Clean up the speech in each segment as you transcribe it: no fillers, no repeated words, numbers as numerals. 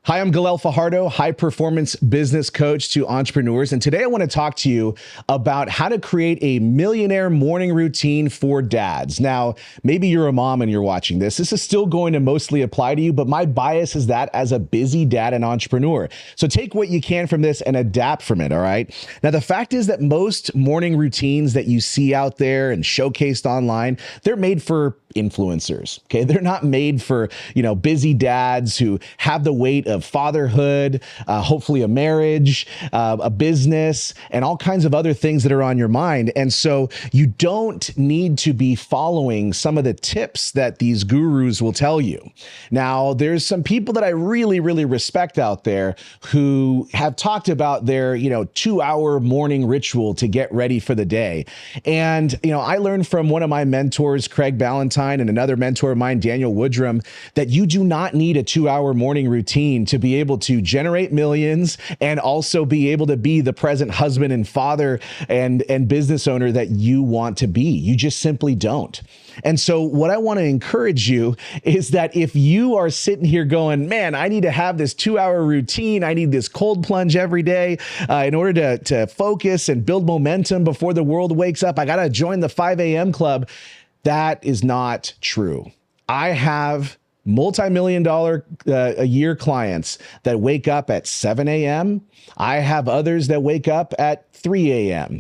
Hi, I'm Galel Fajardo, high performance business coach to entrepreneurs. And today I want to talk to you about how to create a millionaire morning routine for dads. Now, maybe you're a mom and you're watching this. This is still going to mostly apply to you, but my bias is that as a busy dad and entrepreneur. So take what you can from this and adapt from it. All right. Now, the fact is that most morning routines that you see out there and showcased online, they're made for influencers. Okay. They're not made for, busy dads who have the weight of fatherhood, hopefully a marriage, a business, and all kinds of other things that are on your mind. And so you don't need to be following some of the tips that these gurus will tell you. Now, there's some people that I really, really respect out there who have talked about their, 2-hour morning ritual to get ready for the day. And, I learned from one of my mentors, Craig Ballantyne, and another mentor of mine, Daniel Woodrum, that you do not need a 2-hour morning routine to be able to generate millions and also be able to be the present husband and father and business owner that you want to be. You just simply don't. And so what I want to encourage you is that if you are sitting here going, man, I need to have this 2-hour routine, I need this cold plunge every day in order to focus and build momentum before the world wakes up, I got to join the 5 a.m. club. That is not true. I have multi-million-dollar a year clients that wake up at 7 a.m. I have others that wake up at 3 a.m.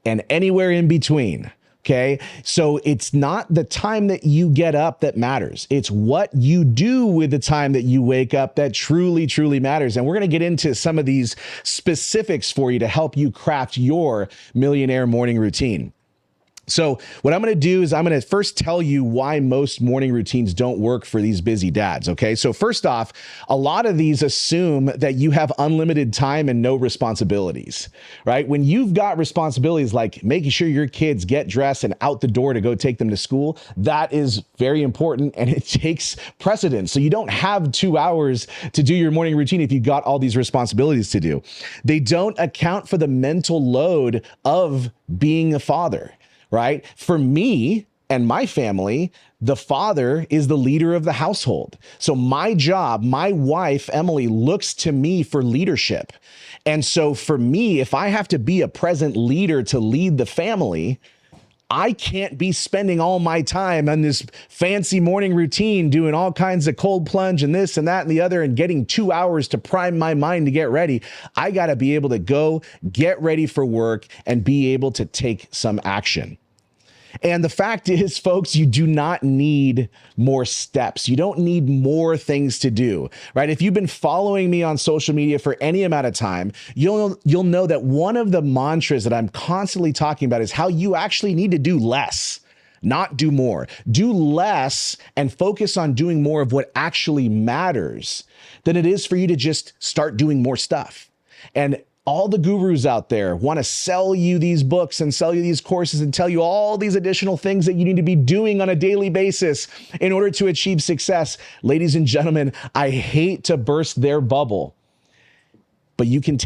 and anywhere in between. Okay. So it's not the time that you get up that matters. It's what you do with the time that you wake up that truly, truly matters. And we're going to get into some of these specifics for you to help you craft your millionaire morning routine. So what I'm going to do is I'm going to first tell you why most morning routines don't work for these busy dads. Okay. So first off, a lot of these assume that you have unlimited time and no responsibilities, right? When you've got responsibilities like making sure your kids get dressed and out the door to go take them to school, that is very important and it takes precedence. So you don't have 2 hours to do your morning routine if you've got all these responsibilities to do. They don't account for the mental load of being a father. Right? For me and my family, the father is the leader of the household. So my job, my wife, Emily, looks to me for leadership. And so for me, if I have to be a present leader to lead the family, I can't be spending all my time on this fancy morning routine, doing all kinds of cold plunge and this and that and the other, and getting 2 hours to prime my mind to get ready. I got to be able to go get ready for work and be able to take some action. And the fact is, folks, you do not need more steps. You don't need more things to do, right? If you've been following me on social media for any amount of time, you'll know that one of the mantras that I'm constantly talking about is how you actually need to do less, not do more. Do less and focus on doing more of what actually matters than it is for you to just start doing more stuff. And all the gurus out there want to sell you these books and sell you these courses and tell you all these additional things that you need to be doing on a daily basis in order to achieve success. Ladies and gentlemen, I hate to burst their bubble, but you can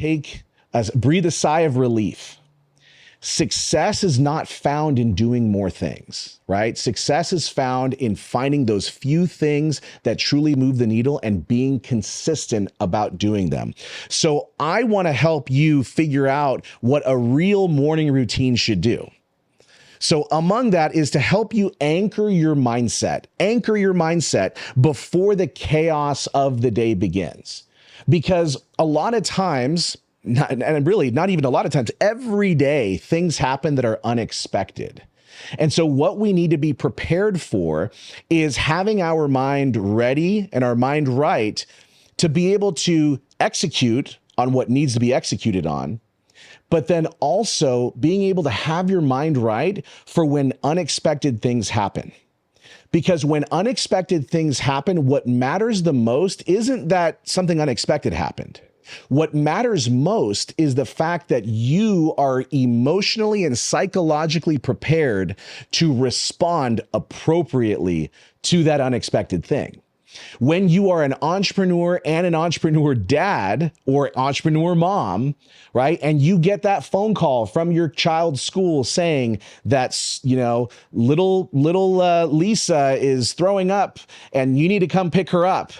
breathe a sigh of relief. Success is not found in doing more things, right? Success is found in finding those few things that truly move the needle and being consistent about doing them. So I want to help you figure out what a real morning routine should do. So among that is to help you anchor your mindset before the chaos of the day begins. Because a lot of times, not even a lot of times, every day things happen that are unexpected. And so what we need to be prepared for is having our mind ready and our mind right to be able to execute on what needs to be executed on, but then also being able to have your mind right for when unexpected things happen. Because when unexpected things happen, what matters the most isn't that something unexpected happened. What matters most is the fact that you are emotionally and psychologically prepared to respond appropriately to that unexpected thing. When you are an entrepreneur and an entrepreneur dad or entrepreneur mom, right? And you get that phone call from your child's school saying that, little Lisa is throwing up and you need to come pick her up.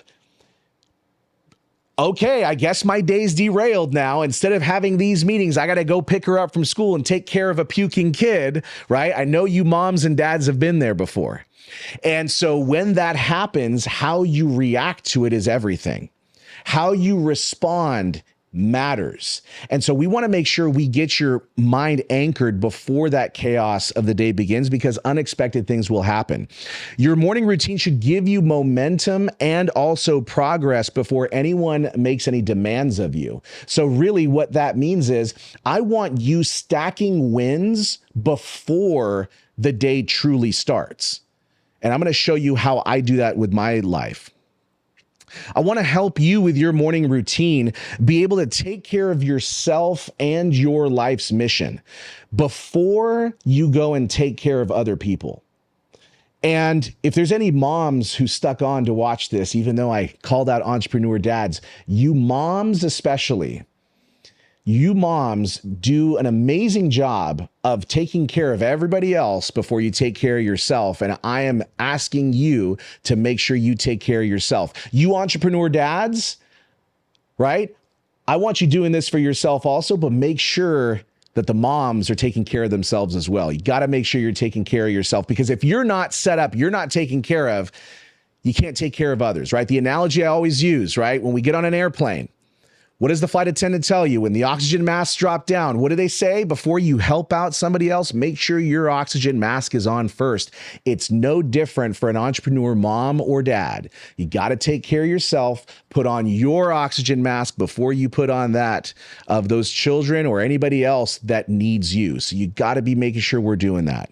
okay, I guess my day's derailed now. Instead of having these meetings, I got to go pick her up from school and take care of a puking kid, right? I know you moms and dads have been there before. And so when that happens, how you react to it is everything. How you respond matters. And so we want to make sure we get your mind anchored before that chaos of the day begins, because unexpected things will happen. Your morning routine should give you momentum and also progress before anyone makes any demands of you. So really what that means is I want you stacking wins before the day truly starts. And I'm going to show you how I do that with my life. I want to help you with your morning routine be able to take care of yourself and your life's mission before you go and take care of other people. And if there's any moms who stuck on to watch this, even though I called out entrepreneur dads, you moms especially, you moms do an amazing job of taking care of everybody else before you take care of yourself. And I am asking you to make sure you take care of yourself. You entrepreneur dads, right? I want you doing this for yourself also, but make sure that the moms are taking care of themselves as well. You got to make sure you're taking care of yourself, because if you're not set up, you're not taken care of, you can't take care of others, right? The analogy I always use, right? When we get on an airplane, what does the flight attendant tell you? When the oxygen masks drop down, what do they say? Before you help out somebody else, make sure your oxygen mask is on first. It's no different for an entrepreneur mom or dad. You got to take care of yourself, put on your oxygen mask before you put on that of those children or anybody else that needs you. So you got to be making sure we're doing that.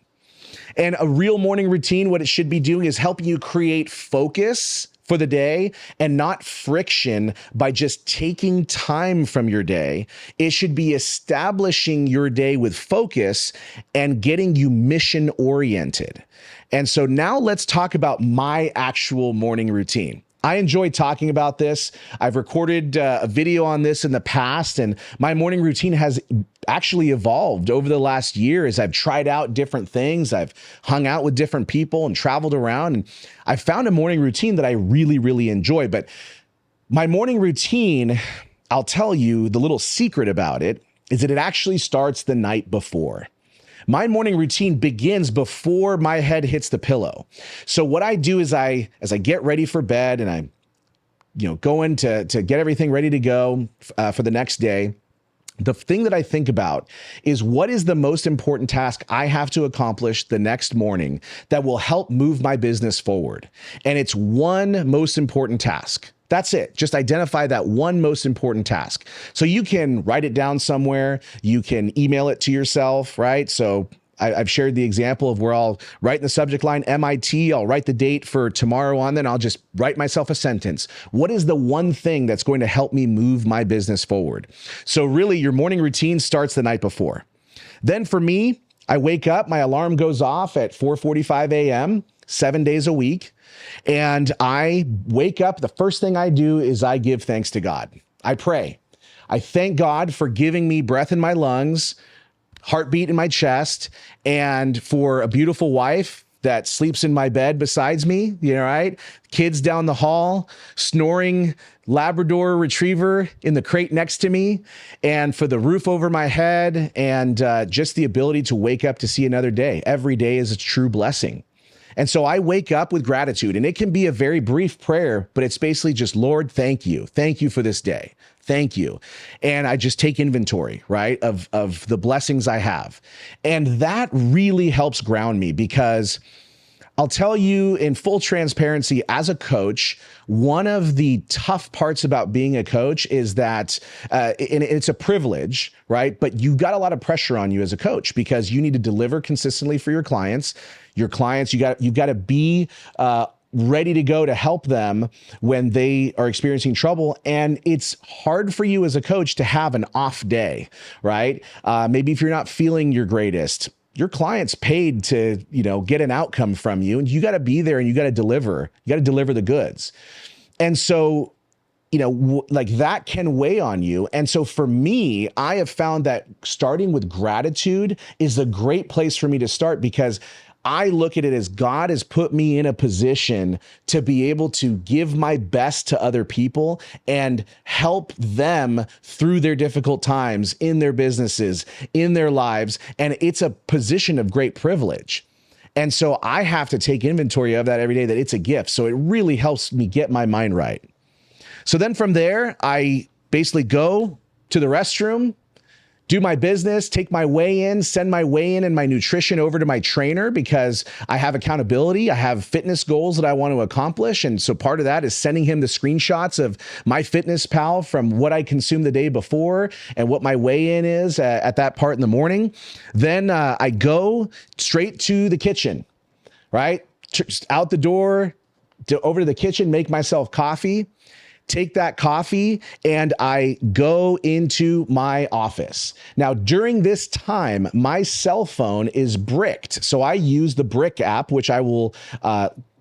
And a real morning routine, what it should be doing is helping you create focus for the day and not friction by just taking time from your day. It should be establishing your day with focus and getting you mission oriented. And so now let's talk about my actual morning routine. I enjoy talking about this. I've recorded a video on this in the past, and my morning routine has actually evolved over the last year as I've tried out different things. I've hung out with different people and traveled around, and I found a morning routine that I really, really enjoy. But my morning routine, I'll tell you the little secret about it, is that it actually starts the night before. My morning routine begins before my head hits the pillow. So what I do is as I get ready for bed and I, go in to get everything ready to go for the next day, the thing that I think about is what is the most important task I have to accomplish the next morning that will help move my business forward. And it's one most important task. That's it. Just identify that one most important task. So you can write it down somewhere. You can email it to yourself, right? So I've shared the example of where I'll write in the subject line MIT. I'll write the date for tomorrow on, then I'll just write myself a sentence. What is the one thing that's going to help me move my business forward? So really, your morning routine starts the night before. Then for me, I wake up, my alarm goes off at 4:45 a.m., 7 days a week. And I wake up, the first thing I do is I give thanks to God. I pray. I thank God for giving me breath in my lungs, heartbeat in my chest, and for a beautiful wife that sleeps in my bed besides me, right? Kids down the hall, snoring Labrador retriever in the crate next to me, and for the roof over my head, and just the ability to wake up to see another day. Every day is a true blessing. And so I wake up with gratitude, and it can be a very brief prayer, but it's basically just, Lord, thank you. Thank you for this day. Thank you. And I just take inventory, right, of the blessings I have. And that really helps ground me, because I'll tell you in full transparency, as a coach, one of the tough parts about being a coach is that, and it's a privilege, right? But you've got a lot of pressure on you as a coach, because you need to deliver consistently for your clients. You've got to be ready to go to help them when they are experiencing trouble. And it's hard for you as a coach to have an off day, right? Maybe if you're not feeling your greatest, your client's paid to, get an outcome from you, and you got to be there and you got to deliver. You got to deliver the goods. And so, that can weigh on you. And so for me, I have found that starting with gratitude is a great place for me to start, because I look at it as God has put me in a position to be able to give my best to other people and help them through their difficult times in their businesses, in their lives. And it's a position of great privilege. And so I have to take inventory of that every day, that it's a gift. So it really helps me get my mind right. So then from there, I basically go to the restroom, do my business, take my weigh in, send my weigh in and my nutrition over to my trainer, because I have accountability. I have fitness goals that I want to accomplish. And so part of that is sending him the screenshots of my fitness pal from what I consumed the day before and what my weigh in is at that part in the morning. Then I go straight to the kitchen, right? Just out the door, over to the kitchen, make myself coffee. Take that coffee and I go into my office. Now, during this time, my cell phone is bricked. So I use the Brick app, which I will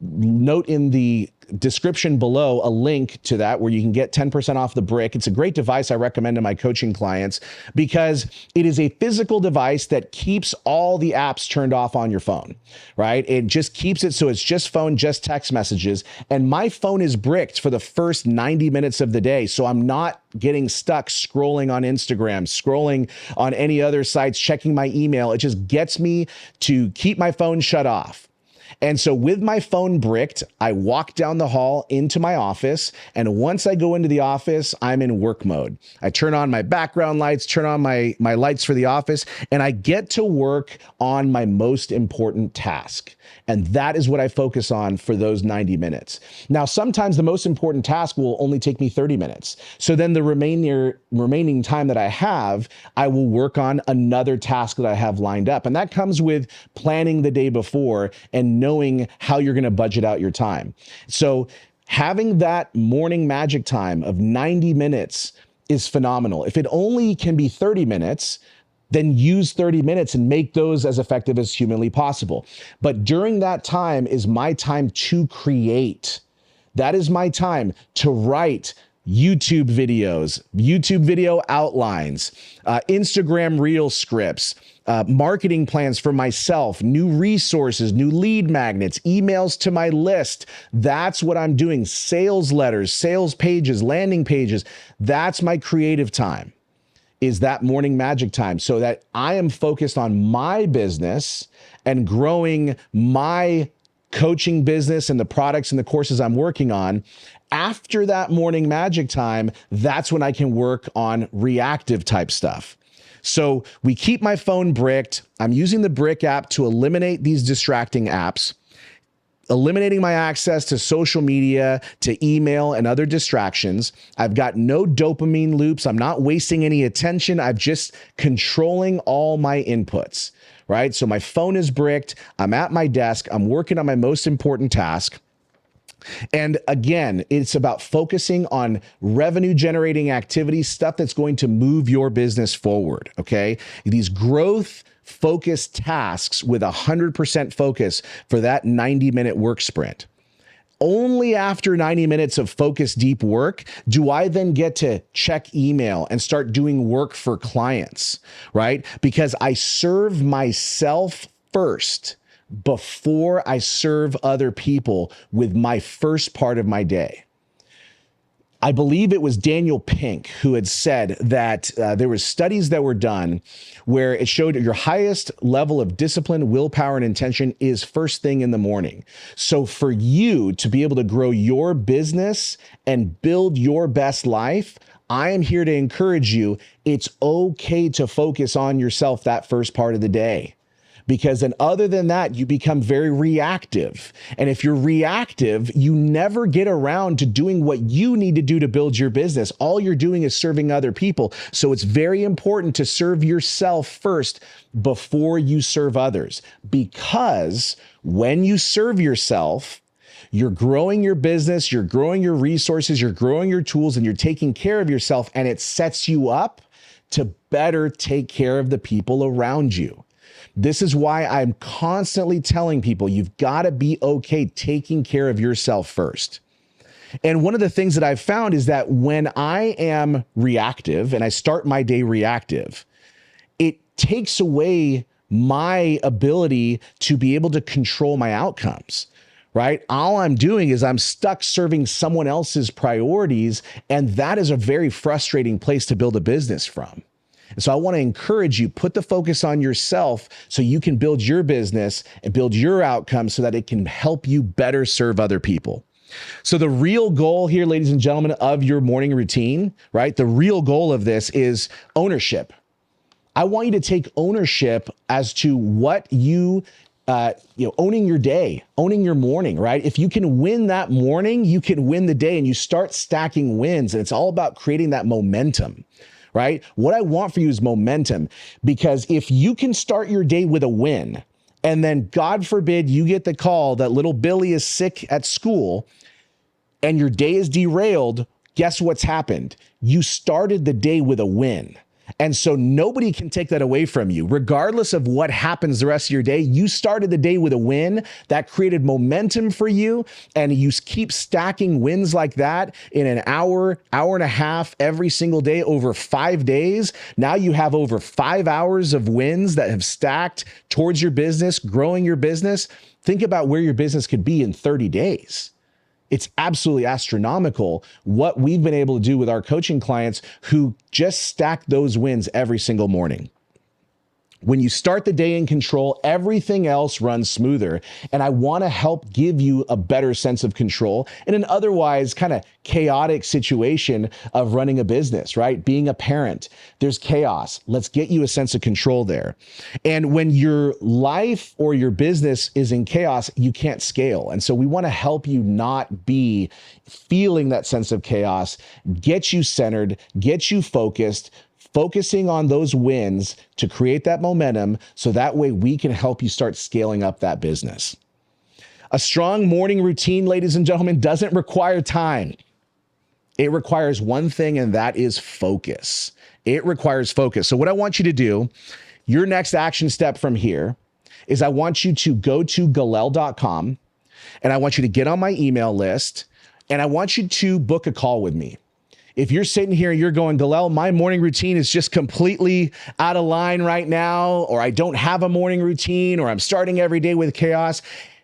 note in the description below a link to that where you can get 10% off the Brick. It's a great device I recommend to my coaching clients because it is a physical device that keeps all the apps turned off on your phone, right? It just keeps it so it's just phone, just text messages. And my phone is bricked for the first 90 minutes of the day. So I'm not getting stuck scrolling on Instagram, scrolling on any other sites, checking my email. It just gets me to keep my phone shut off. And so with my phone bricked, I walk down the hall into my office. And once I go into the office, I'm in work mode. I turn on my background lights, turn on my lights for the office, and I get to work on my most important task. And that is what I focus on for those 90 minutes. Now, sometimes the most important task will only take me 30 minutes. So then the remaining time that I have, I will work on another task that I have lined up. And that comes with planning the day before and knowing how you're going to budget out your time. So having that morning magic time of 90 minutes is phenomenal. If it only can be 30 minutes, then use 30 minutes and make those as effective as humanly possible. But during that time is my time to create. That is my time to write YouTube videos, YouTube video outlines, Instagram reel scripts, marketing plans for myself, new resources, new lead magnets, emails to my list. That's what I'm doing. Sales letters, sales pages, landing pages. That's my creative time, is that morning magic time, so that I am focused on my business and growing my coaching business and the products and the courses I'm working on. After that morning magic time, that's when I can work on reactive type stuff. So we keep my phone bricked. I'm using the Brick app to eliminate these distracting apps, eliminating my access to social media, to email and other distractions. I've got no dopamine loops. I'm not wasting any attention. I'm just controlling all my inputs, right? So my phone is bricked. I'm at my desk. I'm working on my most important task. And again, it's about focusing on revenue generating activities, stuff that's going to move your business forward, okay? These growth focused tasks with 100% focus for that 90-minute work sprint. Only after 90 minutes of focused deep work do I then get to check email and start doing work for clients, right? Because I serve myself first before I serve other people with my first part of my day. I believe it was Daniel Pink who had said that there were studies that were done where it showed your highest level of discipline, willpower, and intention is first thing in the morning. So for you to be able to grow your business and build your best life, I am here to encourage you. It's okay to focus on yourself that first part of the day. Because then other than that, you become very reactive. And if you're reactive, you never get around to doing what you need to do to build your business. All you're doing is serving other people. So it's very important to serve yourself first before you serve others. Because when you serve yourself, you're growing your business, you're growing your resources, you're growing your tools, and you're taking care of yourself. And it sets you up to better take care of the people around you. This is why I'm constantly telling people you've got to be okay taking care of yourself first. And one of the things that I've found is that when I am reactive and I start my day reactive, it takes away my ability to be able to control my outcomes, right? All I'm doing is I'm stuck serving someone else's priorities, and that is a very frustrating place to build a business from. And so I want to encourage you, put the focus on yourself so you can build your business and build your outcomes so that it can help you better serve other people. So the real goal here, ladies and gentlemen, of your morning routine, right? The real goal of this is ownership. I want you to take ownership as to what owning your day, owning your morning, right? If you can win that morning, you can win the day, and you start stacking wins. And it's all about creating that momentum, right? What I want for you is momentum, because if you can start your day with a win, and then God forbid you get the call that little Billy is sick at school and your day is derailed, guess what's happened? You started the day with a win. And so nobody can take that away from you. Regardless of what happens the rest of your day, you started the day with a win that created momentum for you. And you keep stacking wins like that in an hour, hour and a half every single day over 5 days. Now you have over 5 hours of wins that have stacked towards your business, growing your business. Think about where your business could be in 30 days. It's absolutely astronomical what we've been able to do with our coaching clients who just stack those wins every single morning. When you start the day in control, everything else runs smoother. And I want to help give you a better sense of control in an otherwise kind of chaotic situation of running a business, right? Being a parent, there's chaos. Let's get you a sense of control there. And when your life or your business is in chaos, you can't scale. And so we want to help you not be feeling that sense of chaos, get you centered, get you focusing on those wins to create that momentum, so that way we can help you start scaling up that business. A strong morning routine, ladies and gentlemen, doesn't require time. It requires one thing, and that is focus. It requires focus. So what I want you to do, your next action step from here, is I want you to go to galel.com, and I want you to get on my email list, and I want you to book a call with me. If you're sitting here and you're going, Galel, my morning routine is just completely out of line right now, or I don't have a morning routine, or I'm starting every day with chaos,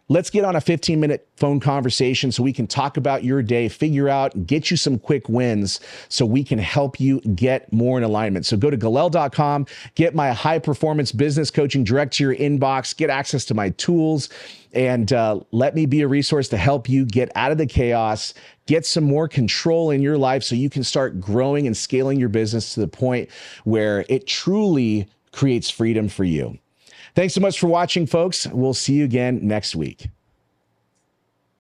let's get on a 15-minute phone conversation so we can talk about your day, figure out, get you some quick wins so we can help you get more in alignment. So go to galel.com, get my high-performance business coaching direct to your inbox, get access to my tools, and let me be a resource to help you get out of the chaos, get some more control in your life so you can start growing and scaling your business to the point where it truly creates freedom for you. Thanks so much for watching, folks. We'll see you again next week.